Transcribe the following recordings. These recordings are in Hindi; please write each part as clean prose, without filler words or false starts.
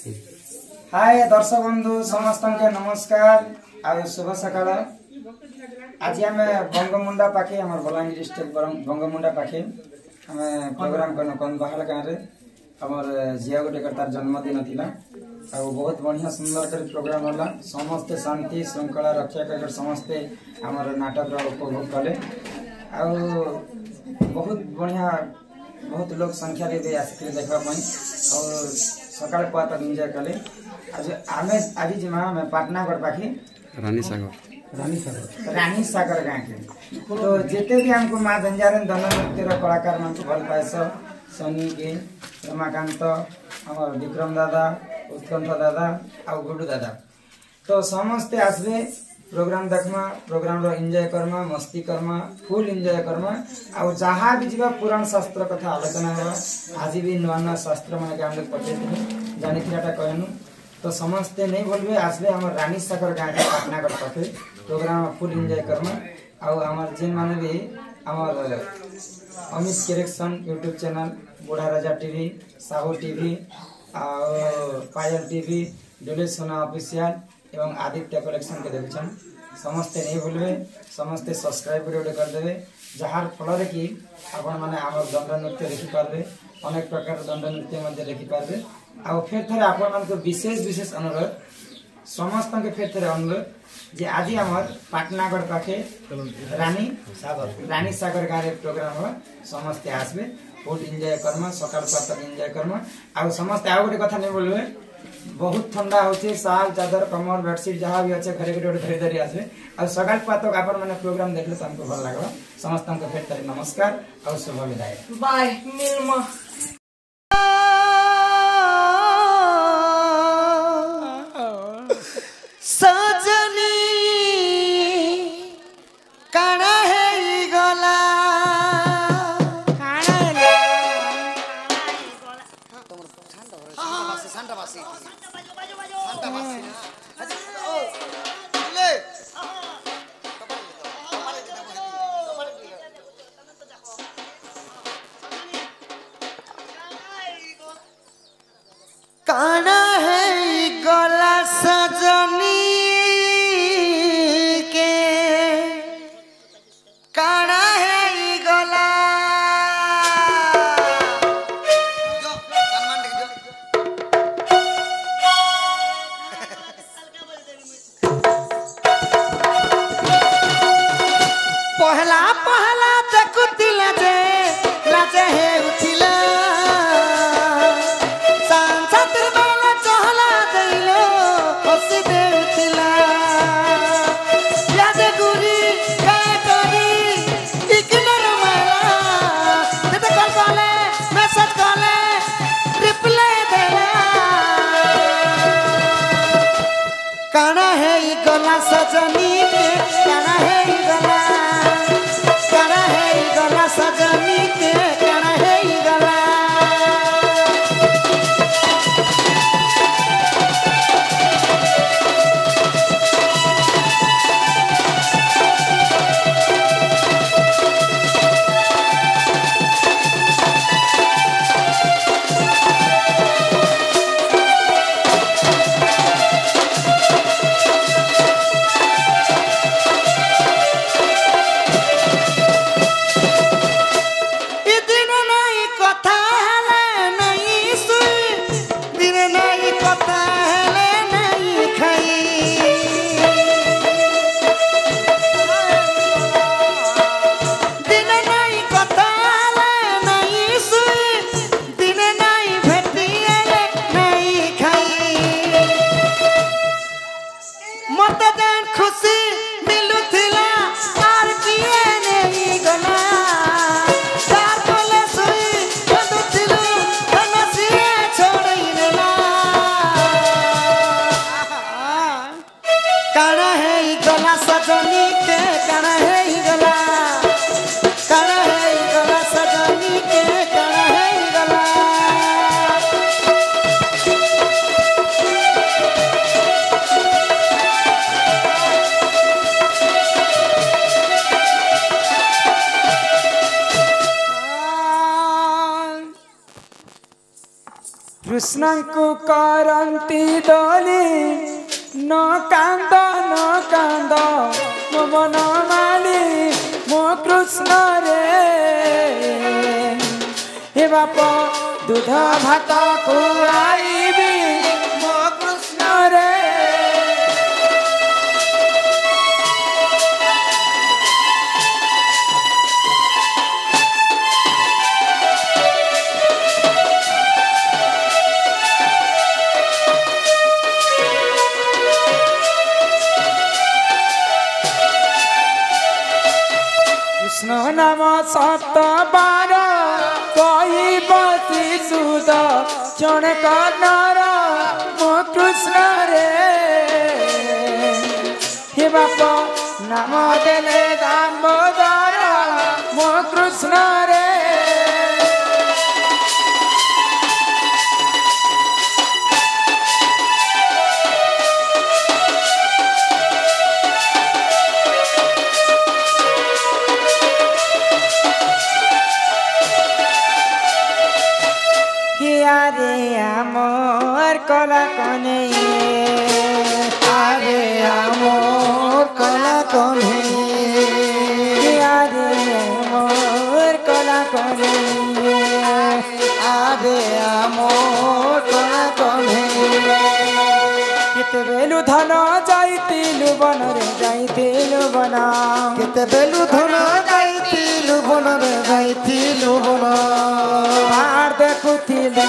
हाय दर्शक बंधु समस्त के नमस्कार आ शुभ सकाळ। आज आम बंगमुंडा पाखे आम बलांगीर डिस्ट्रिक्ट बंगमुंडा पाखे आम प्रोग्राम करन कंदबाहाल गाँव में आमर झिया गोटे तार जन्मदिन थिला आ बहुत बढ़िया सुंदर कर प्रोग्राम होला। समस्ते शांति श्रृंखला रक्षा कर समस्ते आमर नाटक उपभोग कले आ बहुत बढ़िया बहुत लोग संख्या रे आसते देखा और सकाळ पात एंजॉय कले। आज आमे आज जिमा में पाटनागढ़ पाखे रानी सागर गाँव के तो जेते भी हमको माँ बंजारन दंड नृत्य कलाकार मान भल पाएस सनी के रमाकांत आम विक्रम दादा उत्कंठ दादा आ गुडू दादा तो समस्ते आसबे प्रोग्राम देखमा प्रोग्राम रो एंजॉय करमा मस्ती करमा फुल एंजॉय करमा आ जहाँ भी जीवा पुराण शास्त्र कथा आलोचना हो आज भी नुआ नुआ शास्त्र मान के हम लोग पढ़े जानी कहनु तो समस्ते नहीं बोलबे आसबे हमर रानी सागर गाँव के पाटनागढ़ पाखे प्रोग्राम फुल एंजॉय करमा आ हमर जिन माने भी हमर अमित करेक्शन यूट्यूब चैनल बुढ़ा राजा टीवी साहू टीवी आ पायल टीवी डोले सोना ऑफिशियल एवं आदित्य कलेक्शन के देखछन समस्ते नहीं भूलबे समस्ते सब्सक्राइब कर देबे जहार फल कि आपण माने हमर दंड नृत्य देखि पारबे अनेक प्रकार दंड नृत्य मध्ये देखि पारबे आ फिर थरे आपण मान को विशेष अनुरोध समस्त के फिर थरे अनुरोध जे आज हमर पाटनागढ़ पाखे रानी सागर गाँव प्रोग्राम हो समस्ते आसबे फुल एंजॉय करमा सकाळ पात एंजॉय करमा आ समस्ते आ गोटे कथा नहीं बोलबे बहुत ठंडा होचे साल चादर कमर बेडशीट जहाँ भी अच्छे घरे घरे धरी धरी आसे और सकाळ पातक आपण माने प्रोग्राम देखले तो हमको भल लागबा समस्त को फेर तरी नमस्कार और शुभ विदाय बाय मिलमा सजनी काना है गला काना है गला सजनी के काना है गला पहला पहला देखुती लाजे लाजे है उठिला काना है गला सजनी के काना है गला काना है गला सजनी के काना है गला कृष्ण को करंती दोली न कांद मो मन माली मो कृष्ण रे हे बाप दूध भात खुआइबी मो कृष्ण रे कृष्ण नाम सत बार कही बसी सुद क्षण कनर मो कृष्ण रे हे बाप नाम देले दामोदर मो कृष्ण रे रे आमोर कला कने आरे आमोर कला कने रे आमोर कला कने आरे आमोर कला कने केते बेलु धन जाइतिलु बन रे जाइतिलु बन केते बेलु धन जाइतिलु बन रे जाइतिलु बन मार देखुथिलु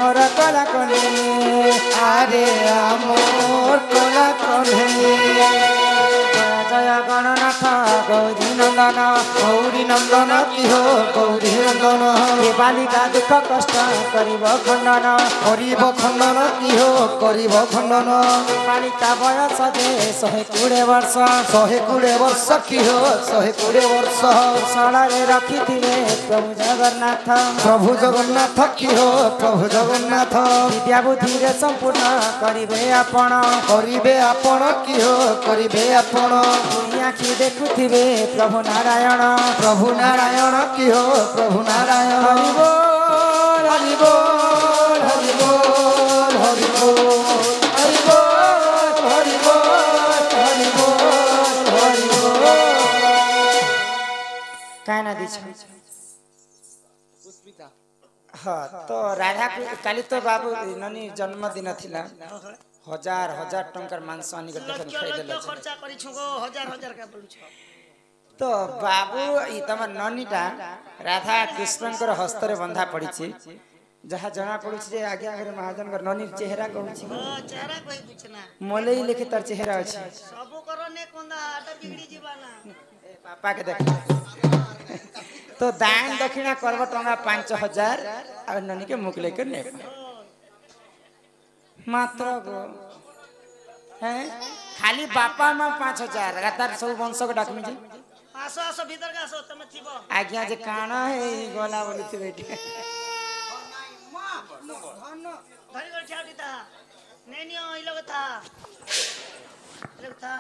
मोर कला कने आरे आमोर कला कने जय गणनाथ गौरी नंदन गौरी नंदन की हो गौरी नंदन हे बालिका दुख कष्ट करिब खंडन की हो करिब खंडन बालिका बयस जे 120 वर्ष 120 वर्ष की हो 120 वर्ष ଶାଳରେ ରଖିଥିଲେ ପ୍ରଭୁ ଜଗନ୍ନାଥ की हो प्रभु जगन्नाथ विद्या बुद्धिରେ ସମ୍ପୂର୍ଣ୍ଣ କରିବେ ଆପଣ की हो करिबे आपण ଦୁଇ ଆଖି ଦେଖୁଥିବେ ପ୍ରଭୁ ନାରାୟଣ की हो प्रभु नारायण ହରି ବୋଲ ହରି ବୋଲ हरि बोल हरि बोल ହରି ବୋଲ ହରି ବୋଲ हरि बोल हरि बोल କାହିଁ ନା ଦିଛ हाँ तो राधा काली तो बाबू ननी जन्मदिन थिला हजार हजार टंकार मांस आनी कर देखन खाइ देला खर्चा करी छगो हजार हजार का बोलु छ तो बाबू ई तमर ननीटा राधा कृष्णकर हस्तरे बंधा पड़ी छी जहा जना पड़ी छी जे आगे आगे महाजन कर ननी चेहरा कहू छी चेहरा कोई कुछ ना मोले लिखि तर चेहरा अछि सब करने कोंदा आटा बिगड़ी जीवाना पापा के देख तो दान दक्षिणा करब टंगा 5000 और ननी के मुख लेकर ने मात्र गो हैं खाली बापा मां 5000 रातार सब वंश को डाकमी जी आसो आसो भीतर का आसो तमे थिबो आज्ञा जे काना है गोला बोली थी बेटी धरी कर छाटीता नेनियो इलगता लगता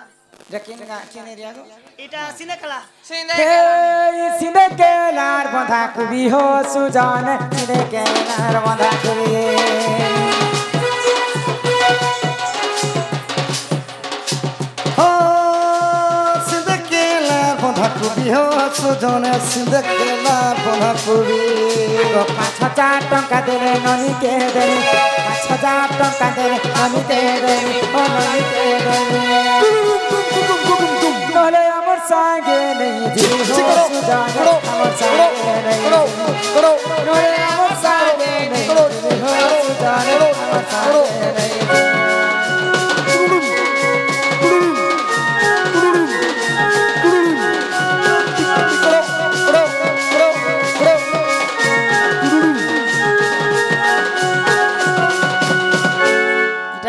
जकिन का किने रिया गो इटा सिने कला सिंधे के लार बंधा कुबी हो सुजान सिंधे के लार बंधा कुबी हो सिंधे केला बंधा कुबी हो सुजन सिंधे केला बंधा कुबी 5000 टंका देले ननी के देले 5000 टंका देले ननी के देले ओ ननी के देले नले हमर संगे नहीं जी हो सुजान हमर संगे नहीं नले हमर संगे नहीं जी हो सुजान हमर संगे नहीं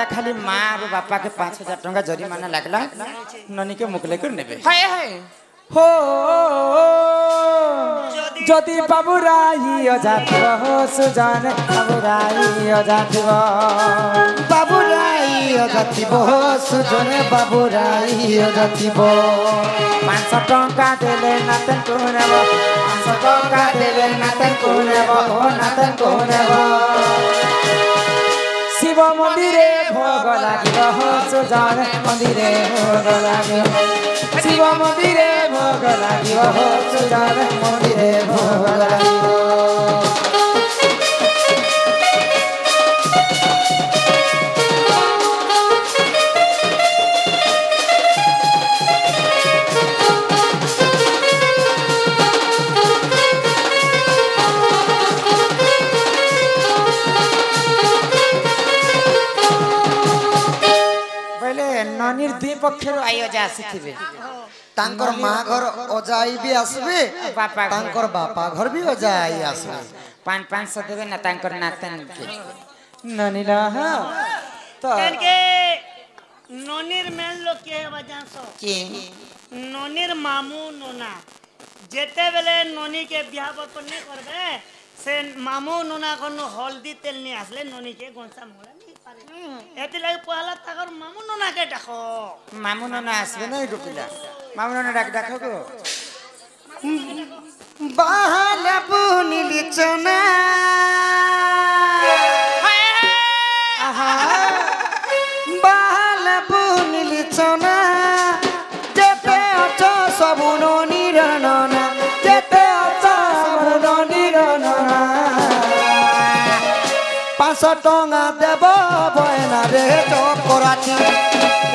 खाली माँ और बापा के 5000 टंका जरिमाना लगला ननी के मुकले कर नेबे हाय हाय हो जदि बाबुराई अजातिव हो सुजान बाबुराई अजातिव बाबुराई ଅଜାଥିବ ସୁଜନେ ବାବୁରାଇ ଅଜାଥିବ 500 ଟଙ୍କା ଦେଲେ ନାତଙ୍କୁ ନେବ 500 ଟଙ୍କା ଦେଲେ ନାତଙ୍କୁ ନେବ ଓ ନାତଙ୍କୁ ନେବ ଶିବ ମନ୍ଦିରେ ଭୋଗ ଲାଗିବ ସୁଜନେ ମନ୍ଦିରେ ଭୋଗ ଲାଗିବ ଶିବ ମନ୍ଦିରେ ଭୋଗ ଲାଗିବ ସୁଜନେ ମନ୍ଦିରେ ଭୋଗ ଲାଗିବ ननीर दुई पक्षर आई अजा आसीथिबे तांकर माँ घर अजाई भी आसबे बापा तांकर बापा घर भी अजाई आसबे 500 देबे ना तांकर नातन के ननीला हां तो के ननीर मेन लोग के है बजासो के ननीर मामू नोना जेते बेले ननी के बियाह पर नहीं करबे से मामू नोना कोनो हल्दी तेल नहीं आसले ननी के गोंसा मोला नहीं पारे एति लागि पहला ताकर मामू नोना के डाको मामू नना आसबे नै रुपिला मामू नना डाको को बाहल बुनिली चना आहा बाहल बुनिली चना जेते अछ सबु ननीर नना जेते अछ सबु ननीर नना 500 टଙ୍କା देब बयना रे चपराती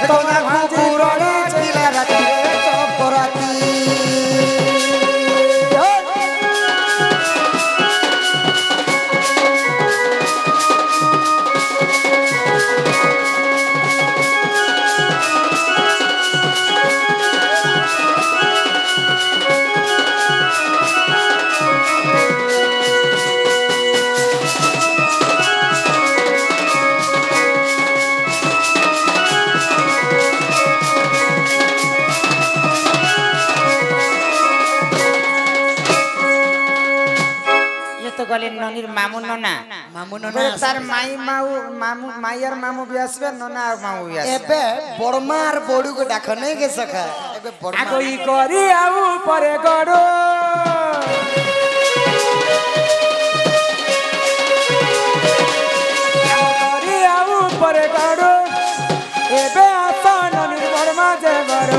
टଙ୍କା घुकुरले चिला राती चपराती गले ननीर मामू नना तार माई माऊ मामू माईर मामू भी आसबे नना और मामू भी आसबे एबे बड़मार बड़ू को डाक नहीं के सका एबे बड़मा आगोई करी आऊ परे गडो करी आऊ परे गडो एबे आसा ननीर बड़मा जे बड़ो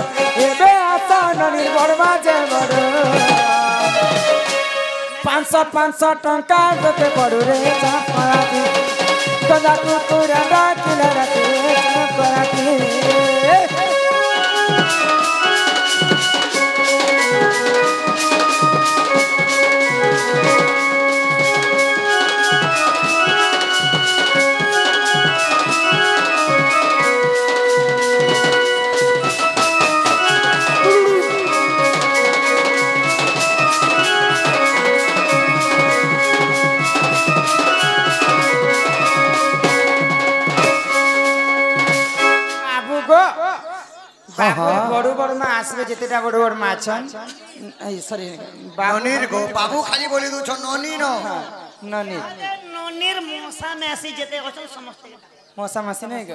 एबे आसा ननीर बड़मा जे बड़ो 500 टଙ୍କା देते पड़ू रे चपराती कदा कुकुरा डाकिला राती चपराती बड़ू बड़ मा आसबे जेतेटा बड़ बड़ मा छन सॉरी ननीर गो बाबू खाली बोली दु छ ननी न ननीर ननीर मोसा में आसी जेते अचल समस्त मोसा मासी नहीं ग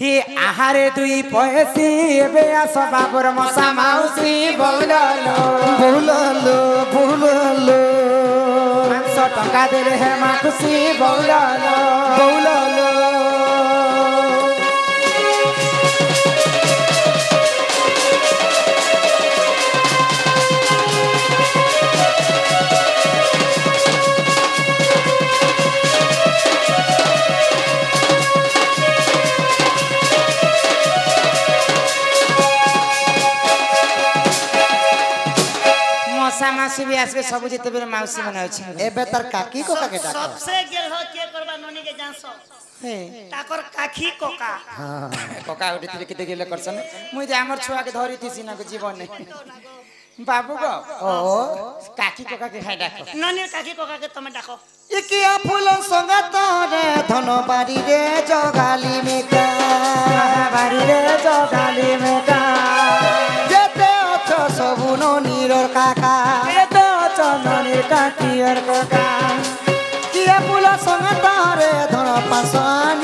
ही आहारे दुई पैसी एबे आस बाबर मोसा माउसी बोललो बोललो बोललो 500 टଙ୍କା देले हे मा खुशी बोललो बोललो मासी भी आसबे सब जेते बेर माउसी मन अछि एबे तार काकी को काके डाक सबसे गेल हो के करबा ननी के जानसो हे ताकर काकी कोका हां कोका उठी तिले किते गेले करसन मुई जे हमर छुआ के धरि थिसी ना को जीवन ने बाबू गो ओ काकी कोका के खाइ डाको ननी काकी कोका के तमे डाको इकिया फूल संगत रे धन बारी रे जगाली में का बारी रे जगाली में का जेते अछ सबु ननीर काका जेते अछ ननीर काकी और कोका किया फूल संगत रे धन पासान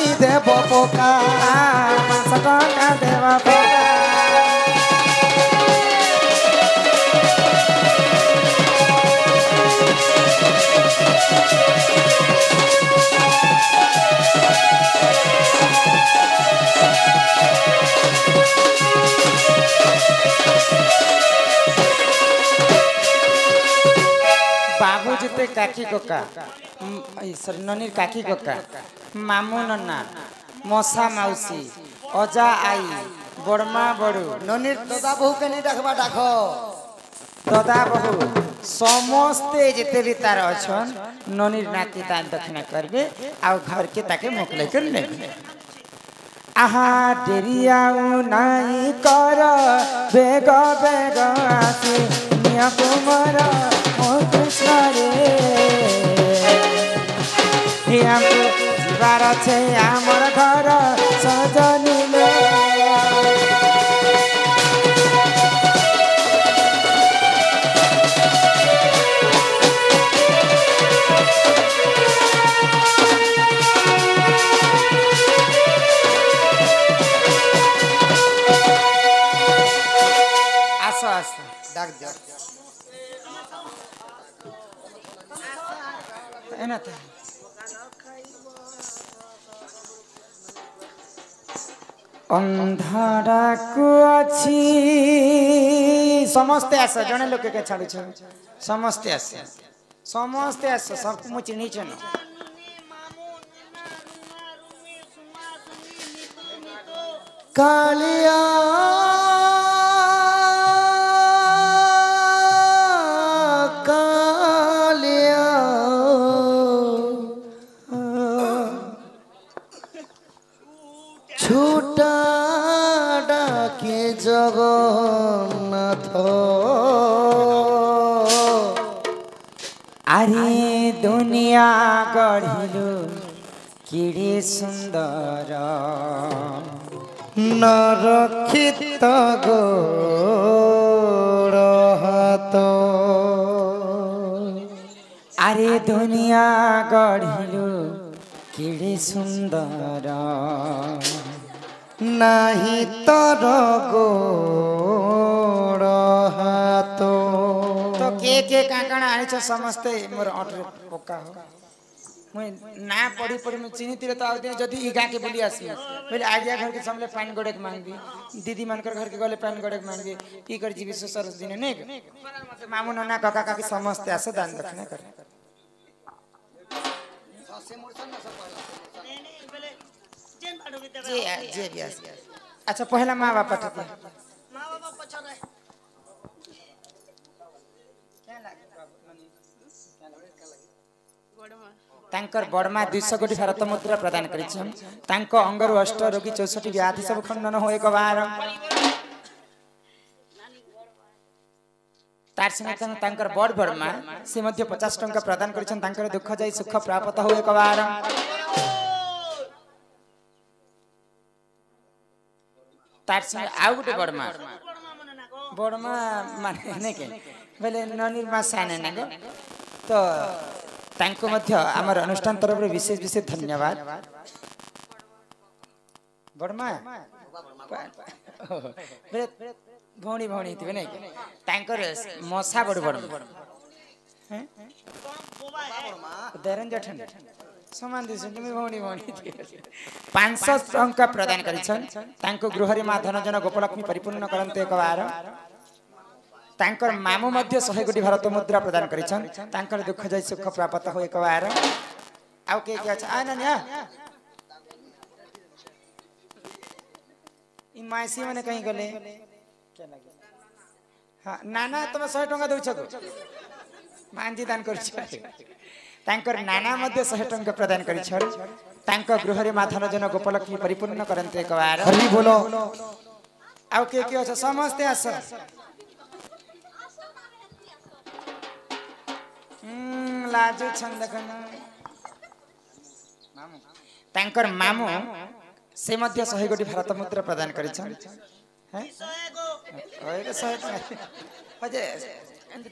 समस्ते काकी कोका सॉरी ननीर काकी कोका मामू नन्ना मौसा माउसी अजा आई बड़मा बड़ू ननीर दादा बहु के नहीं डाकबा डाको दादा बहु समस्ते जिते भी तार अछन ननीर नाती दान दक्षिणा करबे आ घर के ताके मोकले कर लेबे आहा डेरियाऊ नाई कर बेग बेग आसी निया कुमार ओ कृष्ण रे हमको जीवार छे हमर घर सजनी ले डाक दिया एना था अंधारा को अच्छी समस्ते आस जने लोक के छाड़ू समस्ते आस सब मु चिन्ही छन कालिया छूटा डाके जगन्नाथ अरे दुनिया गढ़िलु किड़े सुंदर नरक्षित गोड़ हाथ अरे दुनिया गढ़िलु किड़े सुंदर नाही तर गोड़ हाथ तो के काकण आनिछ समस्ते मोर ऑर्डर पक्का हो मैं ना पढ़ी पढ़ी मैं चिन्ही तीर तो आउती जदी ई गा के बोली आसी बोले आज्ञा घर के सामने पानी गड़े के मांगबी दीदी मानकर घर के गले पानी गड़े के मांगबी ई कर जीवी ससुर दिन ने मामू नना काका काकी समस्ते आसे दान दक्षिणा कर जे भी अच्छा पहला माँ बाप पठा तांकर बड़मा 200 कोटी भारत मुद्रा प्रदान करिछन तांको अंगरु अष्ट रोगी 64 व्याधि सब खंडन हो एक बार तार संगे तांकर बड़ बड़मा से मध्य 50 टंका प्रदान करिछन तांकर दुख जाई सुख प्राप्त हो एक बार तार संगे आउ गुटे बड़मा माने ने के बेले ननीर मा साने ने गो तो तांको मध्य हमर अनुष्ठान तरफ विशेष विशेष धन्यवाद बड़मा भौणी भौणी थिबे नै तांकर मसा बड़ बड़ हैं दरन जठन समान दिस तुम भौणी भौणी 500 टंका प्रदान करिछन तांको गृहरे मा धनजन गोपलक्ष्मी परिपूर्ण करन्ते एक बार तांकर मामू मध्य 100 कोटी भारत मुद्रा प्रदान करिछन तांकर दुख जाय सुख प्राप्त हो एक बार आउ के अच्छा आ न इ मासी माने कहीं गले क्या लागे हां नाना तुम 100 टंका दउ छ मांजी दान करछ तांकर नाना मध्य 100 टंका प्रदान करिछ तांको गृहरे मा धनजन गोपलक्ष्मी परिपूर्ण करन्ते एक बार हरि बोलो आउ के अच्छा समस्ते आस लाजु छंद खन तांकर मामू से मध्य 100 कोटी भारत मुद्रा प्रदान करिछन हैं 100 अजे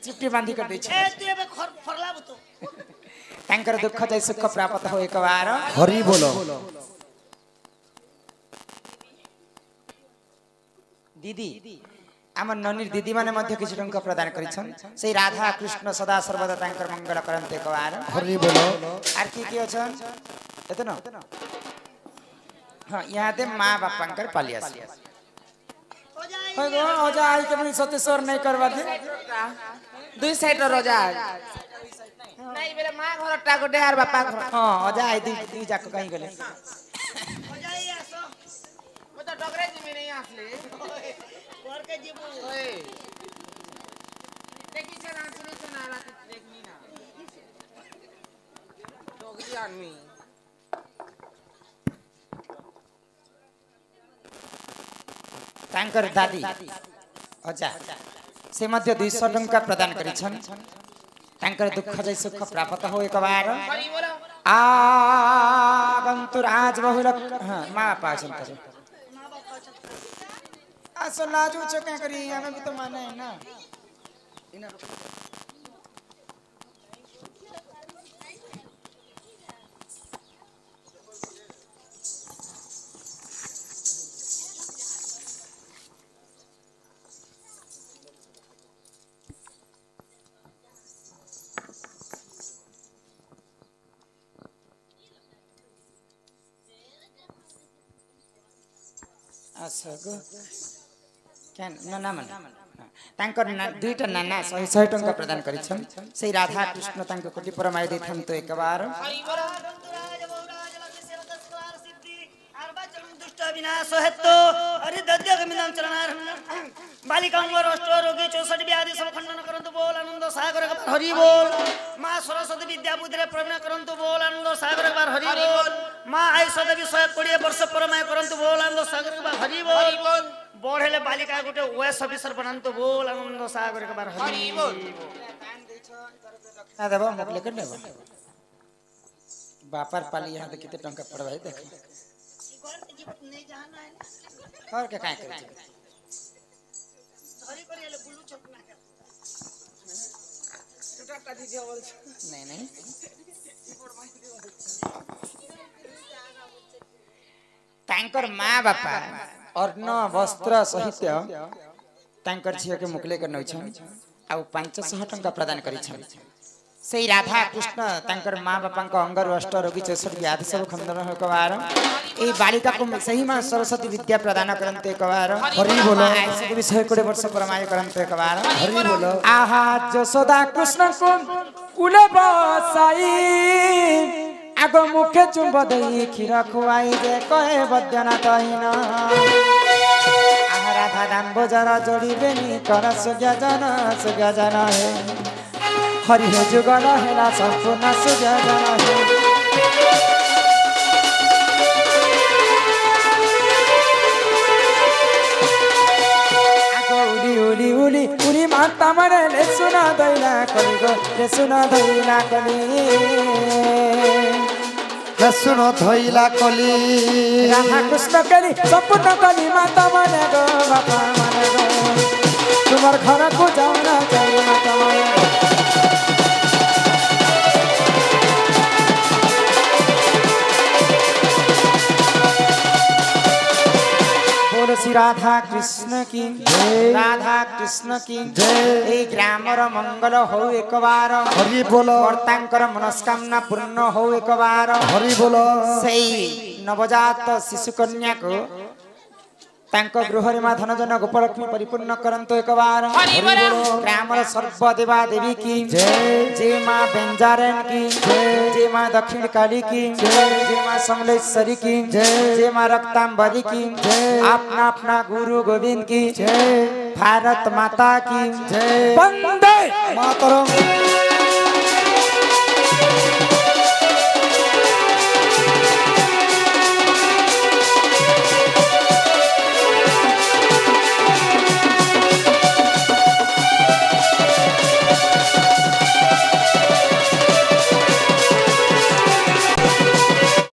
चिट्ठी बांधी कर दै छ ए तू एबे फरला बतो तांकर दुख जाय सुख प्राप्त हो एक बार हरि बोलो दीदी आमर ननीर दीदी माने मध्य किछ टंका प्रदान करिछन से राधा कृष्ण सदा सर्वदा तांकर मंगल करन्ते एक बार हरि बोलो आर की अछन एतन हां यहाँ दे माँ बापांकर पालियास गो ओजा आई के सतेश्वर नहीं करवा दे दुई साइड रोजा नहीं बेले मां घर टा गोटे आर बापा घर हां अजा आई दी जाक कहीं गले जाई आसो मैं तो डगरे जिमी नहीं आसले घर के जीबू ओए देखी छ नाच सुनो सुना रात देखनी ना डगरी आदमी तांकर दादी अजा से मध्य 200 टंका प्रदान करिछन तांकर दुख जै सुख प्राप्त हो एक बार आगंतुराज बहुल हां मां बापा छन करे आसो लाजू छ क्या करी हमें भी तो माने है ना इना असगो क्या नाना मन तांकर दुईटा नाना 100 टंका प्रदान करिछन से राधा कृष्ण तांको कोटि परमाय दैथन तो एक बार विनाश हेतु हरि दद्यक मिनाम चरणार बालिकांवर अष्ट रोगी 64 व्याधि सब खंडन करंतु बोल आनंद सागर हरि बोल मां सरस्वती विद्या बुद्धि रे प्रवीण करंतु बोल आनंद सागर हरि बोल मां आयुष देवी 120 वर्ष परमाय करंतु बोल आनंद सागर हरि बोल बढ़ेले बालिका गोटे ओएस अफिसर बनंतु बोल आनंद सागर हरि बोल ना देबो मोकले कर देबो बापर पाली यहां तो कितने टंका पड़वाई देख नहीं जाना है और क्या काहे करे धरी करिले बुल्लू चपना के टुटा दीजिए बोल नहीं तांकर मां बापा अर्ण वस्त्र सहित तांकर झियो के मुकले कर नउछन आ 500 टंका प्रदान करिछन से राधा कृष्ण तांकर मां बापा को अंगर अष्ट रोगी 64 व्याधि सब खंडन हो कबार ए बालिका को सही मां सरस्वती विद्या प्रदान करंते कबार हरि बोलो ऐसे भी 120 वर्ष परमाय करंते कबार हरि बोलो आहा जसोदा कृष्ण को कुले बसाई आगो मुखे चुंब दई खीर खुआई जे कहे बद्यना तहिना आहा राधा दान बजार जोड़ीबेनी कर सुजन है हरि हे जुगल हेला संपूर्ण सुजन है आगो उली उली उली माता मरे ले सुना दैला कली गो ले सुना दैला कली सुनो धोइला कली राधा कृष्ण कली संपूर्ण कली माता मने गो बापा मने गो तुम्हार घर को जाना चाहिए माता मने बोल श्री राधा कृष्ण की राधा कृष्ण की ए ग्रामर मंगल हो एक बार हरि बोलो कर्तांकर मनस्कामना पूर्ण हो एक बार हरि बोलो सेई नवजात शिशु कन्या को तांको गृहरे मां धनजन गोपलक्ष्मी परिपूर्ण करंतो एक बार हरि बोलो ग्रामर सर्व देवा देवी की जय मां बेंजारन की जय मां दक्षिण काली की जय मां समलेश्वरी की जय मां रक्तांबरी की अपना अपना गुरु गोविंद की जय भारत माता की जय वंदे मातरम